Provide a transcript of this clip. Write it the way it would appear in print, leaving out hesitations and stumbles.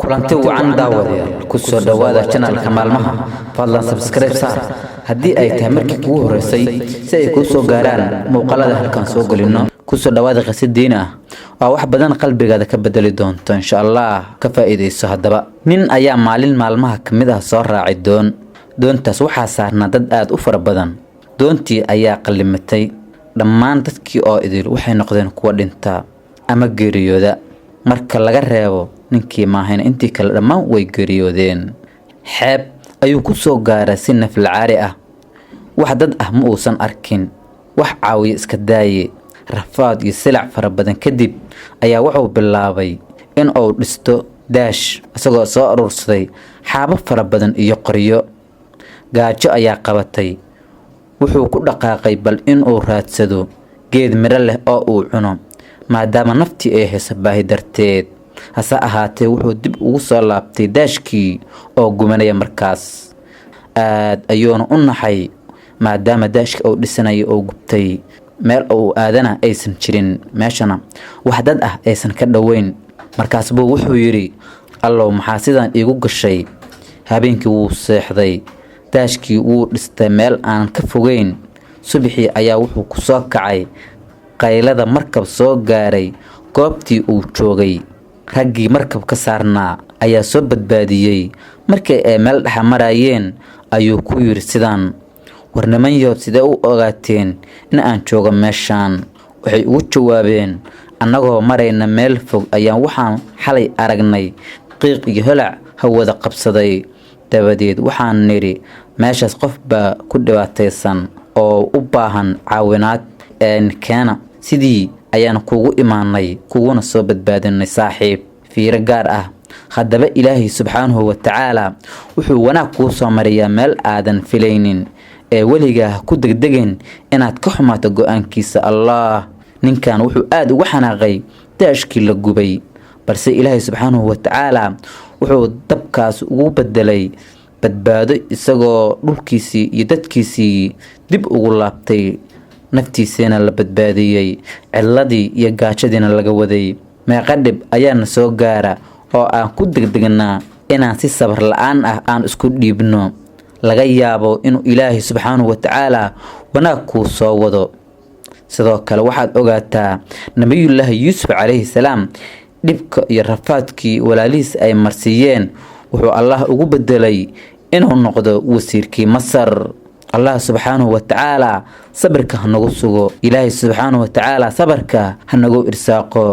kulanti wacan daawadayaal ku soo dhawaada channelka maalmaha fadlan subscribe saar haddii ay tahay markii kugu horeysay si ay ku soo gaaraan muuqaalada halkan soo galino ku soo dhawaada qasidiina oo wax badan qalbigaada ka bedeli doonto insha Allah ka faa'iideyso hadaba nin ayaa maalin maalmaha kamid ah soo raacay doontaas waxaa saarnaa dad aad u fara badan doontii ayaa qalimatay dhammaan dadkii oo idil waxay noqdeen kuwa dhinta ama geeriyooda marka laga reebo ninkii maahayn intii kale dhammaan way geeriyoodeen xeeb ayuu ku soo gaaray si naflacaari ah wax dad ah ma uusan arkin wax caawiye iska daaye rafaad iyo silac fara badan kadib ayaa wuxuu bilaabay in uu dhisto daash isagoo soo urursaday xaabo fara badan iyo qoryo gaajo ayaa qabatay wuxuu ku dhaqaaqay bal in uu raadsado geed miro leh oo uu cuno maadaama naftii ay hayso baahi darteed hase ahaatee wuxuu dib ugu soo laabtay daashkii oo gumanaya markaas aad ayuuna u naxay maadaama daashkii uu dhisanayay oo gubtay meel uu aadana aysan jirin meeshana wax dad ah aysan ka dhoweyn markaas buu wuxuu yidhi allow maxaa sidaan iigu gashay habeenkii wuu seexday daashkii wuu dhistay meel aan ka fogeyn subaxii ayaa wuxuu ku soo kacay qaylada markab soo gaaray goobtii uu joogay raggii markab ka saarnaa ayaa soo badbaadiyey markii ay meel dhex marayeen ayuu ku yiri sidaan war nimanyo sidee u ogaateen in aan joogo meeshaan waxay ugu jawaabeen annagoo marayna meel fog ayaan waxaan xalay aragnay qiiq iyo holac hawada qabsaday dabadeed waxaan niri meeshaas qof baa ku dhibaataysan oo u baahan caawinaad keena sidii ayaan kugu imaanay kuguna soo badbaadinay saaxiib fiiro gaar ah haddaba ilaahay subxaanahu wa tacaala wuxuu wanaag kuu soo mariyaa meel aadan filaynin ee weligaa ku degdegeen inaad ka xumaato go'aankiisa allah ninkan wuxuu aad uga xanaaqay daashkii la gubay balse ilaahay subxaanahu wa tacaala wuxuu dabkaas ugu bedelay badbaado isagoo dhulkiisii iyo dadkiisii dib ugu laabtay naftiisana la badbaadiyay ciladii iyo gaajadiina laga waday meeqa dhib ayaana soo gaara oo aan ku degdegnaa inaan si sabar la'aan ah aan isku dhiibno laga yaabo inuu ilaahay subxaanahu wa tacaala wanaag kuu soo wado sidoo kale waxaad ogaataa nabiyullaahi yuusuf calayhi salaam dhibka iyo rafaadkii walaalihiis ay marsiiyeen wuxuu allah ugu bedelay inuu noqdo wasiirkii masar الله سبحانه وتعالى صبرك هنغو سغو إلهي سبحانه وتعالى صبرك هنغو إرساقو